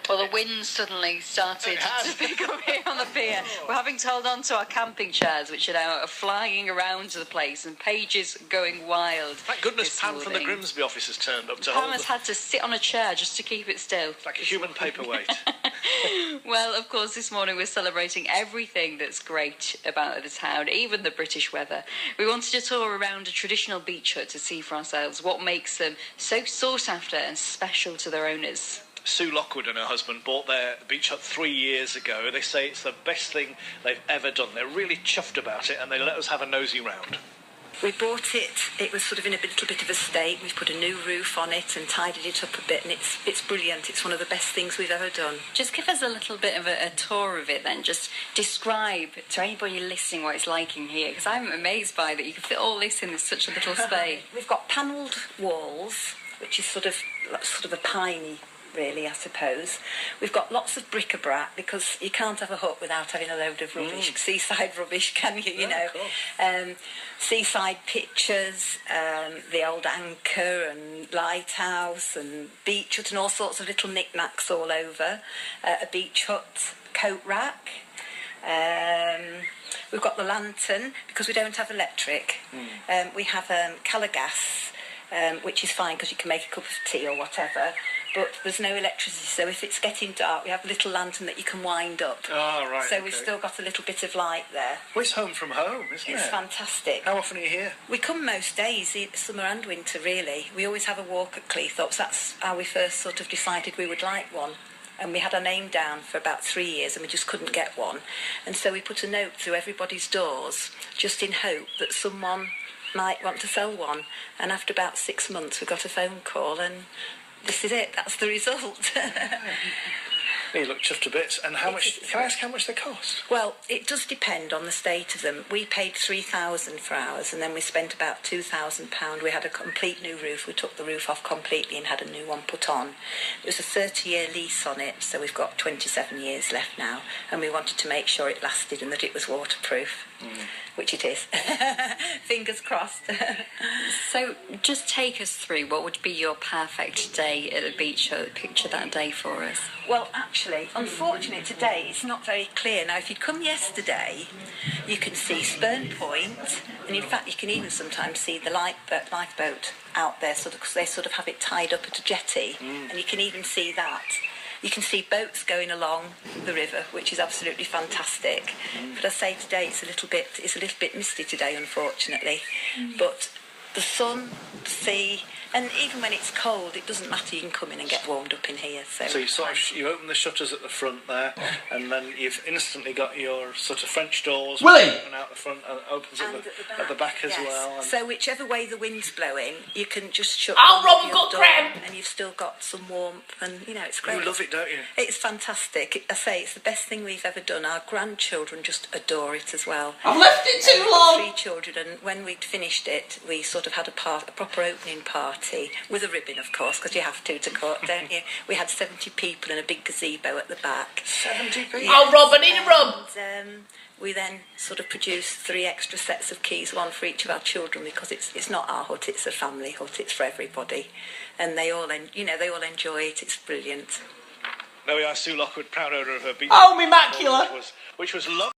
Well, the wind suddenly started to pick up here on the pier. We're having to hold on to our camping chairs, which are now flying around the place, and Paige is going wild. Thank goodness Pam from the Grimsby office has turned up to Pam has had to sit on a chair just to keep it still. like a human paperweight. Well, of course, this morning we're celebrating everything that's great about the town, even the British weather. We wanted to tour around a traditional beach hut to see for ourselves what makes them so sought after and special to their owners. Sue Lockwood and her husband bought their beach hut 3 years ago. They say it's the best thing they've ever done. They're really chuffed about it, and they let us have a nosy round. We bought it was sort of in a little bit of a state. We've put a new roof on it and tidied it up a bit, and it's brilliant. It's one of the best things we've ever done. Just give us a little bit of a tour of it then. Just describe to anybody listening what it's like in here, because I'm amazed by that you can fit all this in such a little space. We've got panelled walls, which is sort of a piney, really, I suppose. We've got lots of bric-a-brac, because you can't have a hut without having a load of rubbish, seaside rubbish, can you? You know, seaside pictures, the old anchor and lighthouse and beach hut and all sorts of little knick-knacks all over. A beach hut, coat rack. We've got the lantern, because we don't have electric. We have colour gas, which is fine because you can make a cup of tea or whatever. But there's no electricity, so if it's getting dark, we have a little lantern that you can wind up. Oh, right. So we've still got a little bit of light there. Well, it's home from home, isn't it? It's fantastic. How often are you here? We come most days, summer and winter, really. We always have a walk at Cleethorpes. That's how we first sort of decided we would like one. And we had our name down for about 3 years and we just couldn't get one. And so we put a note through everybody's doors, just in hope that someone might want to sell one. And after about 6 months, we got a phone call, and this is it. That's the result. You look chuffed to bits. And how much? Can I ask how much they cost? Well, it does depend on the state of them. We paid $3,000 for ours, and then we spent about £2,000. We had a complete new roof. We took the roof off completely and had a new one put on. It was a 30-year lease on it, so we've got 27 years left now, and we wanted to make sure it lasted and that it was waterproof, which it is. Fingers crossed. So just take us through what would be your perfect day at the beach hut. Picture that day for us. Well, actually, unfortunately, today it's not very clear. Now, if you'd come yesterday, you can see Spurn Point, and in fact, you can even sometimes see the lifeboat out there, because they sort of have it tied up at a jetty, and you can even see that. You can see boats going along the river, which is absolutely fantastic. But I say today it's a little bit misty today, unfortunately. But the sun, the sea, and even when it's cold, it doesn't matter. You can come in and get warmed up in here. So you open the shutters at the front there, and then you've instantly got your sort of French doors open out the front, and it opens at the back as well. And so whichever way the wind's blowing, you can just shut. Rob, got cramp! And you've still got some warmth, and it's great. You love it, don't you? It's fantastic. I say it's the best thing we've ever done. Our grandchildren just adore it as well. I've left it too long! 3 children, and when we'd finished it, we sort of had a proper opening party with a ribbon, of course, because you have to cut, don't you? We had 70 people in a big gazebo at the back. 70 people? Oh, Rob, I need a rub! And we then sort of produced 3 extra sets of keys, one for each of our children, because it's not our hut, it's a family hut, it's for everybody, and they all enjoy it. It's brilliant. There we are, Sue Lockwood, proud owner of her beach. Oh, me macula! Which was lovely.